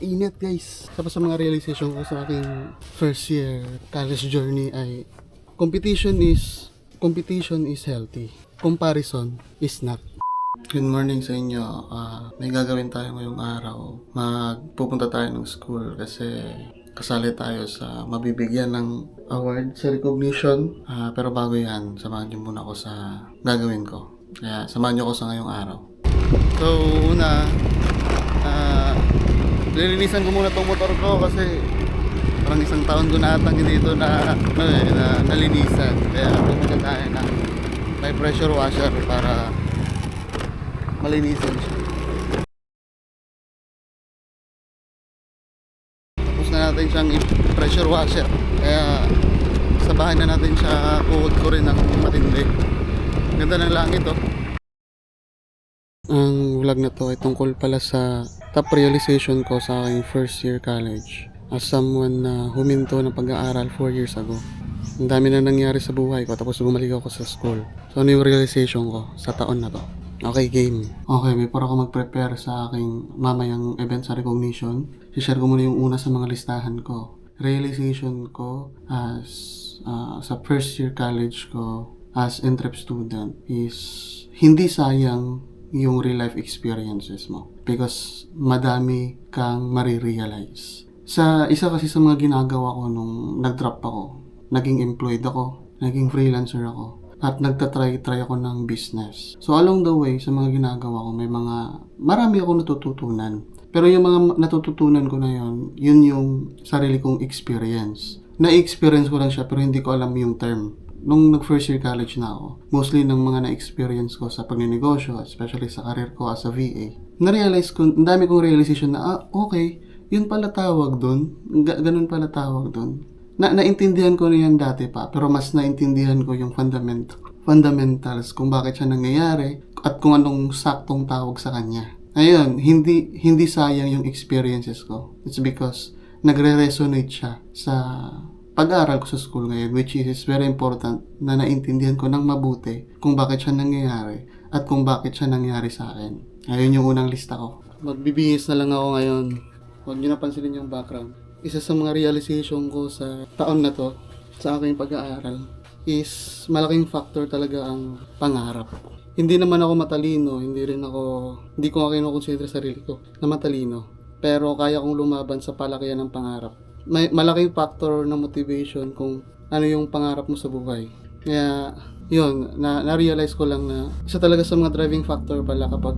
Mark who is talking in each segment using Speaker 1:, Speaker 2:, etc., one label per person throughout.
Speaker 1: Napakainit guys. Tapos sa mga realization ko sa aking first year college journey ay competition is healthy. Comparison is not. Good morning sa inyo. May gagawin tayo ngayong araw. Magpupunta tayo ng school kasi kasali tayo sa mabibigyan ng award sa recognition. Pero bago yan, samahan niyo muna ako sa gagawin ko. Kaya samahan niyo ako sa ngayong araw. So, una, lilinisan ko muna tong motor ko kasi parang isang taon ko na atang hindi ito na nalinisan. Kaya pupunta tayo na may pressure washer para malinisan siya. Tapos na natin siyang pressure washer. Kaya sa bahay na natin siya uod ko rin ng matindi. Ganda ng langit oh. Ang vlog na to ay tungkol pala sa top realization ko sa aking first year college as someone na huminto ng pag-aaral 4 years ago. Ang dami na nangyari sa buhay ko tapos bumalik ako sa school. So ano yung realization ko sa taon na to? Okay, game. Okay, before ako mag-prepare sa aking mamayang event sa recognition, share ko muna yung una sa mga listahan ko. Realization ko as sa first year college ko as entrep student is hindi sayang yung real life experiences mo because madami kang marirealize. Sa isa kasi sa mga ginagawa ko nung nag-drop ako, naging employed ako, naging freelancer ako, at nagtatry ako ng business. So along the way, sa mga ginagawa ko, marami akong natututunan. Pero yung mga natututunan ko na yun yung sarili kong experience. Na-experience ko lang siya pero hindi ko alam yung term. Nung nag-first year college na ako, mostly ng mga na-experience ko sa pagninegosyo, especially sa career ko as a VA, na-realize ko, ang dami kong realization na, okay, yun pala tawag dun, ganun pala tawag dun. Naintindihan ko na yan dati pa, pero mas naintindihan ko yung fundamentals kung bakit siya nangyayari at kung anong saktong tawag sa kanya. Ayun, hindi sayang yung experiences ko. It's because nagre-resonate siya sa pag-aaral ko sa school ngayon, which is very important na naintindihan ko ng mabuti kung bakit siya nangyayari at kung bakit siya nangyayari sa akin. Ayun yung unang lista ko. Magbibihis na lang ako ngayon. Huwag niyo napansinin yung background. Isa sa mga realization ko sa taon na to, sa aking pag-aaral, is malaking factor talaga ang pangarap. Hindi naman ako matalino, hindi ko kinukonsider sarili ko na matalino. Pero kaya kong lumaban sa palakihan ng pangarap. May malaking factor na motivation kung ano yung pangarap mo sa buhay. Kaya, yun, na-realize ko lang na isa talaga sa mga driving factor pala kapag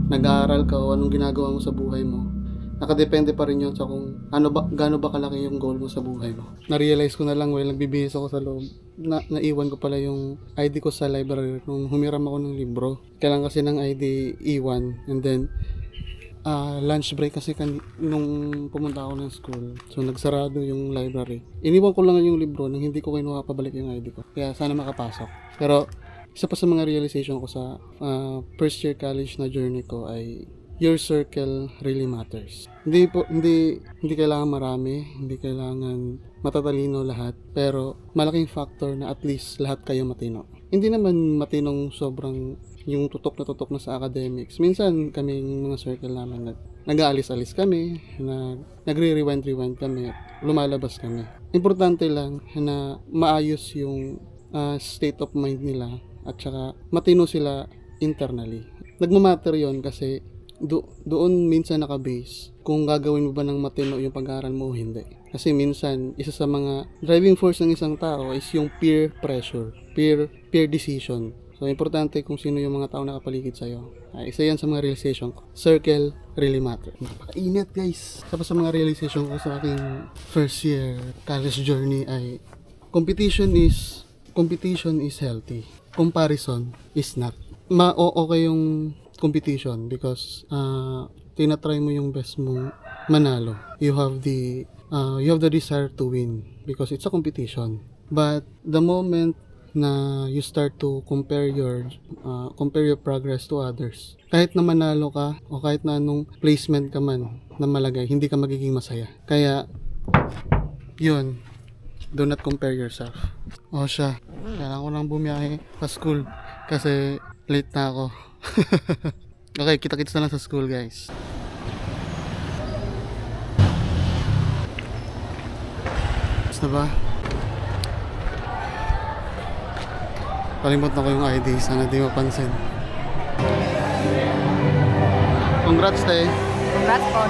Speaker 1: nag-aaral ka o anong ginagawa mo sa buhay mo. Nakadepende pa rin yun sa kung gaano ba kalaki yung goal mo sa buhay mo. Na-realize ko na lang while nagbibihis ako sa loob, naiwan ko pala yung ID ko sa library nung humiram ako ng libro. Kailangan kasi ng ID iwan, and then lunch break kasi nung pumunta ako ng school. So nagsarado yung library. Iniwan ko lang yung libro nang hindi ko kinuha pabalik yung ID ko. Kaya sana makapasok. Pero isa pa sa mga realization ko sa first year college na journey ko ay your circle really matters. Hindi kailangan marami, hindi kailangan matatalino lahat, pero malaking factor na at least lahat kayo matino. Hindi naman matinong sobrang yung tutok na sa academics. Minsan kaming mga circle namin nag-aalis-alis kami, nagre-rewind kami, lumalabas kami. Importante lang na maayos yung state of mind nila at saka matino sila internally. Nagmamatter yun kasi doon minsan nakabase kung gagawin mo ba ng matino yung pag-aaral mo o hindi. Kasi minsan, isa sa mga driving force ng isang tao is yung peer pressure, peer decision. So, importante kung sino yung mga tao nakapaligid sa'yo. Isa yan sa mga realization ko. Circle really matters. Napakainit guys. Tapos sa mga realization ko sa aking first year college journey ay competition is healthy. Comparison is not. Okay yung competition because tinatry mo yung best mo manalo. You have the desire to win because it's a competition. But the moment na you start to compare your progress to others, kahit na manalo ka o kahit na anong placement ka man na malagay, hindi ka magiging masaya. Kaya yun, do not compare yourself. O siya, kailangan ko nang bumiyahe sa school kasi late na ako. Okay, kita-kits na lang sa school guys. na ba? Kalimut na ko yung ID, sana di mapansin. Congrats, te.
Speaker 2: Congrats po.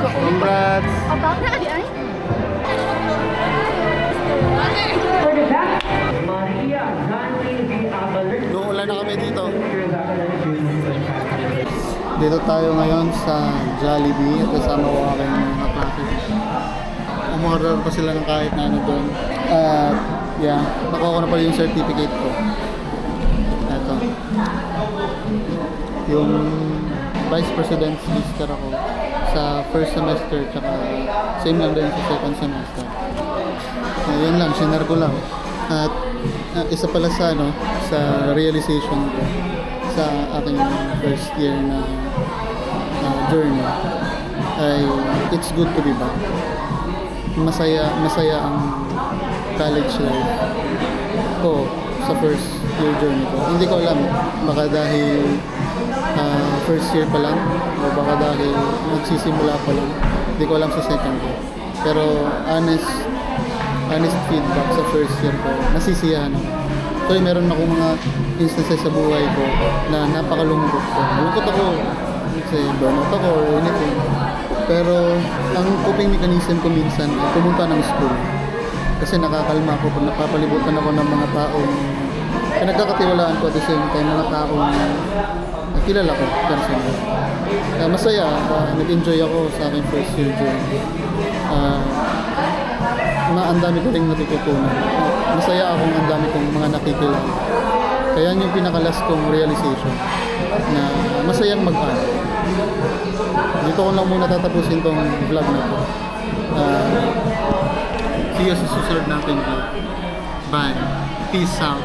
Speaker 1: Congrats.
Speaker 2: About na di ay?
Speaker 1: Uulan na kami dito. Dito tayo ngayon sa Jollibee at kasama ko aking mga klase. Umorder pa sila ng kahit na ano doon. At yeah, nakuha ko na pala yung certificate ko. Ito. Yung Vice President's Lister ako sa first semester tsaka same lang din sa second semester. Yun lang, sinare ko lang. At isa pala sa ano, sa realization ko sa aking first year na journey ay it's good to be back. Masaya ang college life ko sa first year journey ko. Hindi ko alam, baka dahil first year pa lang o baka dahil nagsisimula pa lang. Hindi ko alam sa second year. Pero honest feedback sa first year ko, nasisiyahan ako. So meron akong mga instances sa buhay ko na napakalungkot ko. Malungkot ako kasi burnout ako or anything. Pero ang coping mechanism ko minsan ay pumunta ng school. Kasi nakakalma ako pag napapalibutan ako ng mga taong pinagkakatiwalaan ko at the same time, mga taong kilala ko personally. Masaya, nag-enjoy ako sa aking first year journey. Ang dami ko rin natututunan. Masaya akong ang dami kong mga nakikilala. Kaya yun yung pinakalas kong realization na masayang mag-aral. Dito ko lang muna tatapusin tong vlog na to. See you sa susunod natin vlog. Bye. Peace out.